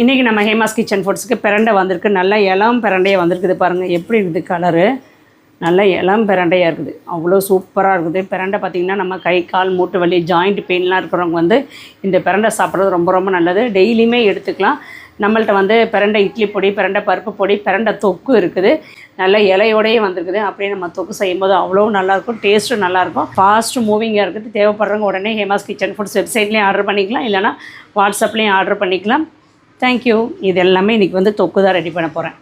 இன்றைக்கி நம்ம ஹேமாஸ் கிச்சன் ஃபுட்ஸுக்கு பிரண்டை வந்திருக்கு. நல்ல இளம் பிரண்டையாக வந்திருக்குது. பாருங்கள் எப்படி இருக்குது கலரு. நல்ல இளம் பிரண்டையாக இருக்குது. அவ்வளோ சூப்பராக இருக்குது. பிரண்டை பார்த்திங்கன்னா நம்ம கை கால் மூட்டு வலி ஜாயிண்ட் பெயின்லாம் இருக்கிறவங்க வந்து இந்த பிரண்டை சாப்பிட்றது ரொம்ப ரொம்ப நல்லது. டெய்லியுமே எடுத்துக்கலாம். நம்மள்ட்ட வந்து பிரண்டை இட்லி பொடி, பிரண்டை பருப்பு பொடி, பிரண்டை தொக்கு இருக்குது. நல்ல இலையோடையே வந்திருக்குது. அப்படியே நம்ம தொக்கு செய்யும்போது அவ்வளோ நல்லாயிருக்கும். டேஸ்ட்டும் நல்லாயிருக்கும். ஃபாஸ்ட்டு மூவிங்காக இருக்குது. தேவைப்படுறவங்க உடனே ஹேமாஸ் கிச்சன் ஃபுட்ஸ் வெப்சைட்லேயும் ஆர்டர் பண்ணிக்கலாம், இல்லைனா வாட்ஸ்அப்லேயும் ஆர்டர் பண்ணிக்கலாம். தேங்க்யூ. இது எல்லாமே இன்றைக்கி வந்து தொக்கு தான் ரெடி பண்ண போகிறேன்.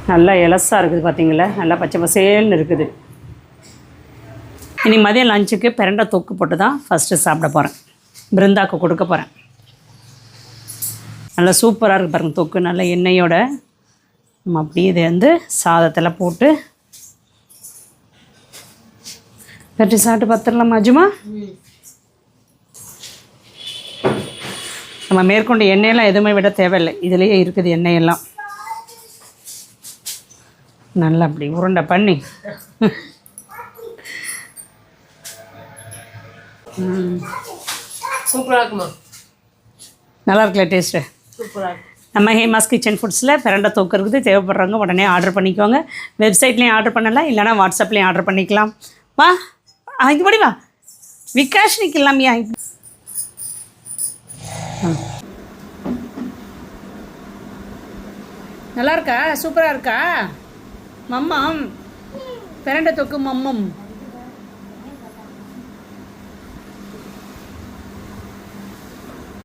நல்லா எலசாக இருக்குது பார்த்தீங்களா, நல்லா பச்சை பசேல்னு இருக்குது. இன்றைக்கி மதியம் லஞ்சுக்கு பிரண்டை தொக்கு போட்டு தான் ஃபஸ்ட்டு சாப்பிட போகிறேன். பிருந்தாக்கு கொடுக்க போகிறேன். நல்லா சூப்பராக இருக்குது பாருங்கள் தொக்கு. நல்ல எண்ணெயோட நம்ம அப்படியே இதை வந்து சாதத்தில் போட்டு கட்டி சாப்பிட்டு பார்த்துடலாமா அஜுமா? நம்ம மேற்கொண்டு எண்ணெயெல்லாம் எதுவுமே விட தேவையில்லை. இதிலேயே இருக்குது எண்ணெயெல்லாம். நல்லா அப்படி உருண்டை பண்ணி சூப்பராக இருக்குமா? நல்லா இருக்குல்ல டேஸ்ட்டு? சூப்பராக. நம்ம ஹேமாஸ் கிச்சன் ஃபுட்ஸில் பிரண்டை தொக்கு இருக்குது. தேவைப்படுறவங்க உடனே ஆர்டர் பண்ணிக்கோங்க. வெப்சைட்லேயும் ஆர்டர் பண்ணலாம், இல்லைனா வாட்ஸ்அப்லேயும் ஆர்டர் பண்ணிக்கலாம். வா இங்கே படி வா விகாஷ் நிற்கலாமியா. நல்லா இருக்கா? சூப்பராக இருக்கா? மம்மம் பிரண்டை தொக்கு மம்மம்.